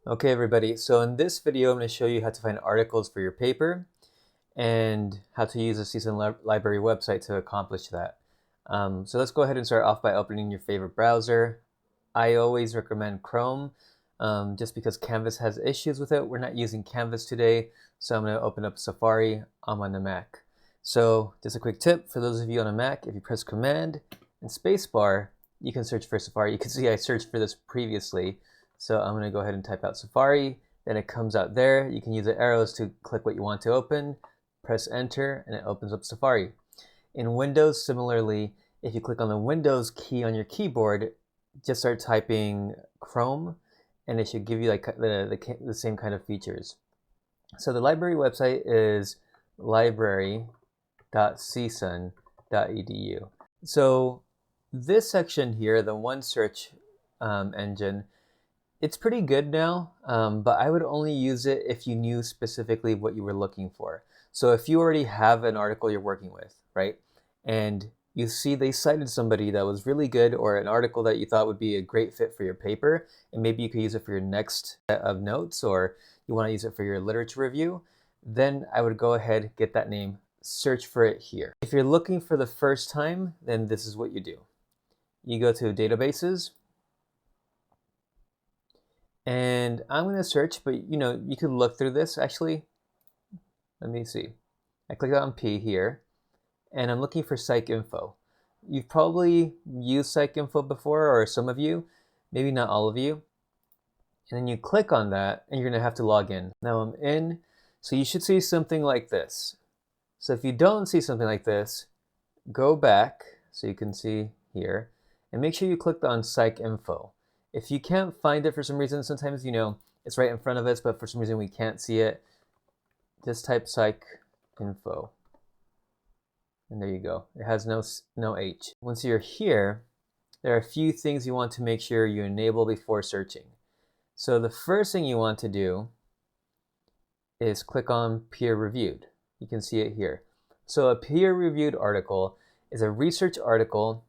Okay, everybody, so in this video, I'm going to show you how to find articles for your paper and how to use the CSUN library website to accomplish that. So let's go ahead and start off by opening your favorite browser. I always recommend Chrome just because Canvas has issues with it. We're not using Canvas today, so I'm going to open up Safari. I'm on the Mac. So just a quick tip for those of you on a Mac, if you press Command and Spacebar, you can search for Safari. You can see I searched for this previously. So I'm going to go ahead and type out Safari, then it comes out there. You can use the arrows to click what you want to open, press enter, and it opens up Safari. In Windows, similarly, if you click on the Windows key on your keyboard, just start typing Chrome, and it should give you like the same kind of features. So the library website is library.csun.edu. So this section here, the one search engine, it's pretty good now, but I would only use it if you knew specifically what you were looking for. So if you already have an article you're working with, right, and you see they cited somebody that was really good or an article that you thought would be a great fit for your paper, and maybe you could use it for your next set of notes or you want to use it for your literature review, then I would go ahead, get that name, search for it here. If you're looking for the first time, then this is what you do. You go to databases, and I'm going to search, but you could look through this. Actually, let me see. I clicked on P here, and I'm looking for PsycInfo. You've probably used PsycInfo before, or some of you, maybe not all of you. And then you click on that, and you're going to have to log in. Now I'm in, so you should see something like this. So if you don't see something like this, go back, so you can see here, and make sure you clicked on PsycInfo. If you can't find it for some reason, sometimes it's right in front of us, but for some reason we can't see it, just type PsycInfo. And there you go. It has no H. Once you're here, there are a few things you want to make sure you enable before searching. So the first thing you want to do is click on peer reviewed. You can see it here. So a peer reviewed article is a research article.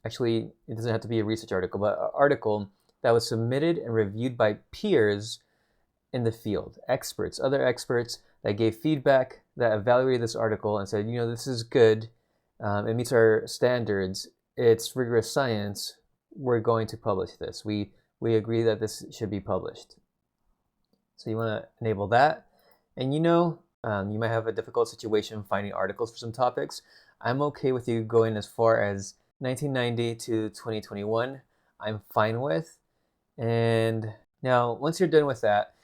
Actually, it doesn't have to be a research article, but an article that was submitted and reviewed by peers in the field, experts, other experts that gave feedback, that evaluated this article and said, this is good, it meets our standards, it's rigorous science, we're going to publish this. We agree that this should be published. So you want to enable that. And you might have a difficult situation finding articles for some topics. I'm okay with you going as far as 1990 to 2021, I'm fine with. And now, once you're done with that,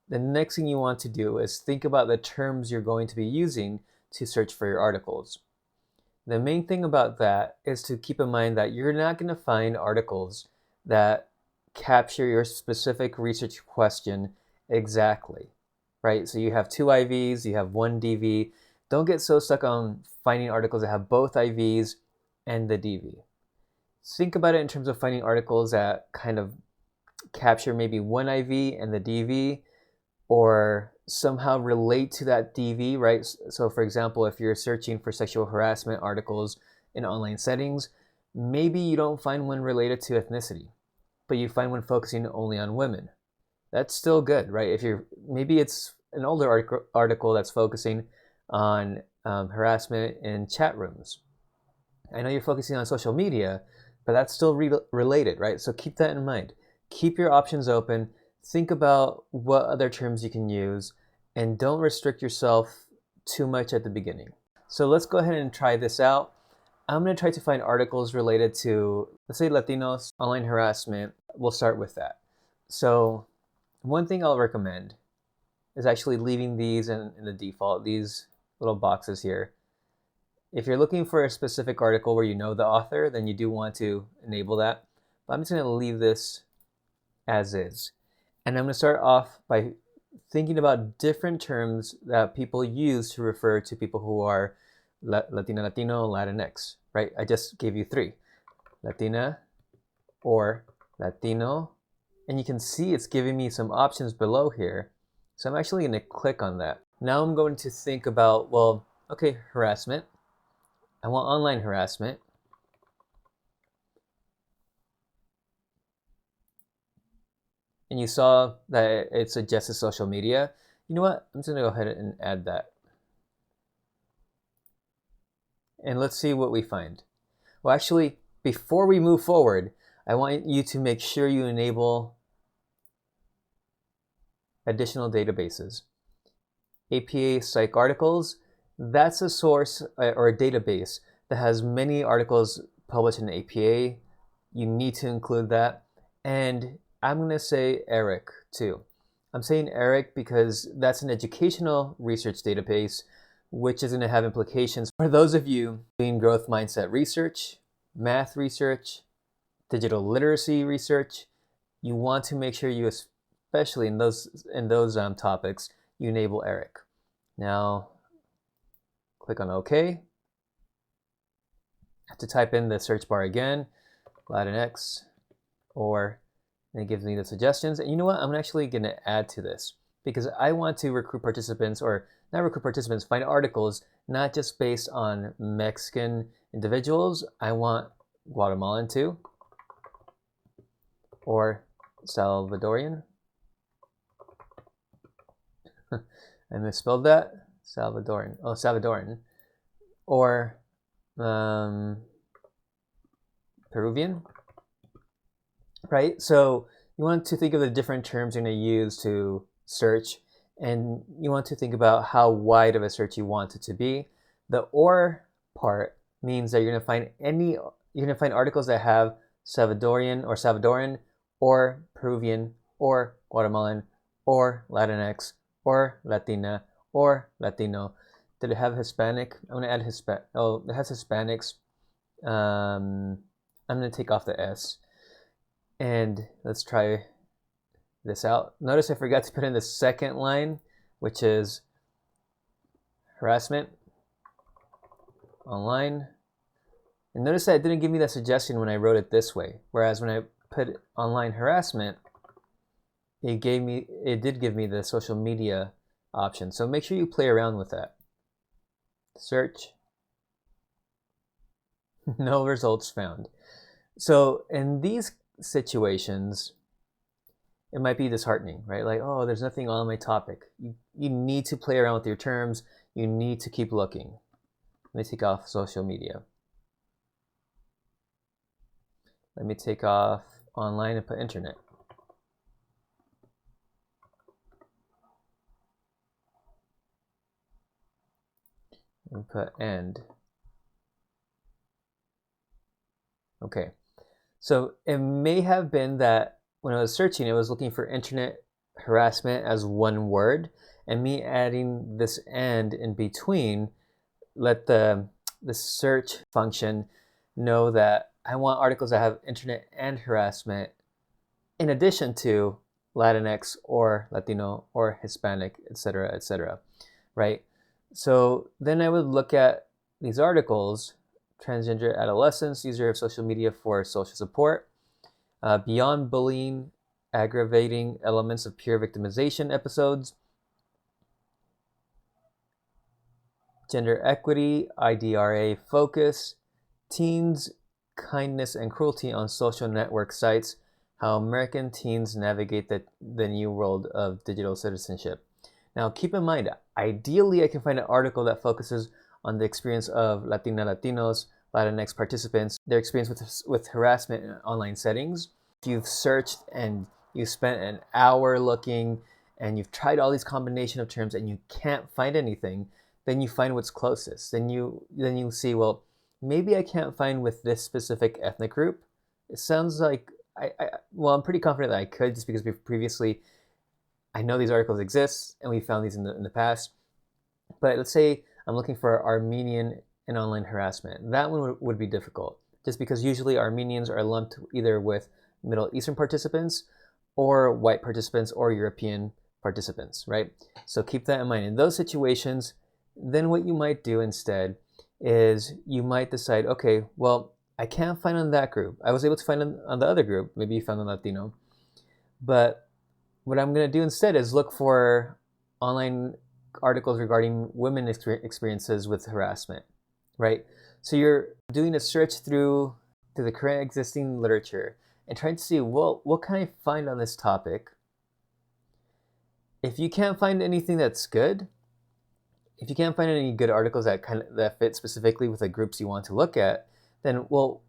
the next thing you want to do is think about the terms you're going to be using to search for your articles. The main thing about that is to keep in mind that you're not going to find articles that capture your specific research question exactly, right? So you have 2 IVs, you have 1 DV. Don't get so stuck on finding articles that have both IVs and the DV. Think about it in terms of finding articles that kind of capture maybe 1 IV and the DV, or somehow relate to that DV, right? So for example, if you're searching for sexual harassment articles in online settings, maybe you don't find one related to ethnicity, but you find one focusing only on women. That's still good, right? Maybe it's an older article that's focusing on harassment in chat rooms. I know you're focusing on social media, but that's still related, right? So keep that in mind. Keep your options open. Think about what other terms you can use, and don't restrict yourself too much at the beginning. So let's go ahead and try this out. I'm going to try to find articles related to, let's say, Latinos, online harassment. We'll start with that. So one thing I'll recommend is actually leaving these in the default, these little boxes here. If you're looking for a specific article where you know the author, then you do want to enable that. But I'm just going to leave this as is. And I'm going to start off by thinking about different terms that people use to refer to people who are Latina, Latino, Latinx, right? I just gave you 3. Latina or Latino. And you can see it's giving me some options below here. So I'm actually going to click on that. Now I'm going to think about, well, okay, harassment. I want online harassment. and you saw that it suggested social media, you know what? I'm just going to go ahead and add that. And let's see what we find. Well, actually, before we move forward, I want you to make sure you enable additional databases. APA Psych Articles, that's a source or a database that has many articles published in APA. You need to include that. And I'm going to say ERIC too. I'm saying ERIC because that's an educational research database, which is going to have implications for those of you doing growth mindset research, math research, digital literacy research. You want to make sure you, especially in those topics, you enable ERIC. Now, click on OK. I have to type in the search bar again, Latinx, and it gives me the suggestions. And you know what? I'm actually going to add to this because I want to recruit participants, or not recruit participants, find articles not just based on Mexican individuals. I want Guatemalan too, or Salvadorian. I misspelled that. Salvadoran. Oh, Salvadoran. Or Peruvian. Right? So you want to think of the different terms you're going to use to search, and you want to think about how wide of a search you want it to be. The or part means that you're going to find articles that have Salvadorian or Salvadoran or Peruvian or Guatemalan or Latinx or Latina or Latino. Did it have Hispanic? I'm going to add Hispanic. Oh, it has Hispanics. I'm going to take off the S. And let's try this out. Notice I forgot to put in the second line, which is harassment online. And notice that it didn't give me that suggestion when I wrote it this way. Whereas when I put online harassment, it did give me the social media option. So make sure you play around with that. Search. No results found. So in these situations, it might be disheartening, right? Like, oh, there's nothing on my topic. You need to play around with your terms. You need to keep looking. Let me take off social media. Let me take off online and put internet. And put end. Okay. So it may have been that when I was searching, it was looking for internet harassment as one word, and me adding this and in between let the search function know that I want articles that have internet and harassment in addition to Latinx or Latino or Hispanic, etc., right? So then I would look at these articles: transgender adolescents, user of social media for social support, beyond bullying, aggravating elements of peer victimization episodes, gender equity, IDRA focus, teens, kindness and cruelty on social network sites, how American teens navigate the new world of digital citizenship. Now, keep in mind, ideally, I can find an article that focuses on the experience of Latina, Latinos, Latinx participants, their experience with harassment in online settings. If you've searched and you spent an hour looking and you've tried all these combination of terms and you can't find anything, then you find what's closest. Then you see, well, maybe I can't find with this specific ethnic group. It sounds like I'm pretty confident that I could, just because previously I know these articles exist and we found these in the past. But let's say I'm looking for Armenian and online harassment. That one would be difficult, just because usually Armenians are lumped either with Middle Eastern participants or white participants or European participants, right? So keep that in mind. In those situations, then what you might do instead is you might decide, okay, well, I can't find on that group. I was able to find on the other group. Maybe you found on Latino. But what I'm going to do instead is look for online articles regarding women experiences with harassment, right? So you're doing a search through the current existing literature and trying to see, well, what can I find on this topic If you can't find anything that's good, if you can't find any good articles that fit specifically with the groups you want to look at, then well,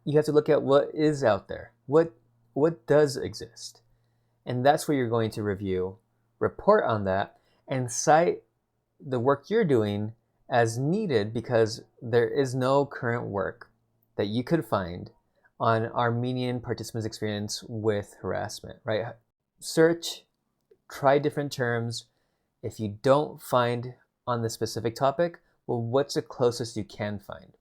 you have to look at what is out there. What does exist? And that's where you're going to review, report on that, and cite the work you're doing as needed, because there is no current work that you could find on Armenian participants' experience with harassment, right? Search, try different terms. If you don't find on the specific topic, well, what's the closest you can find?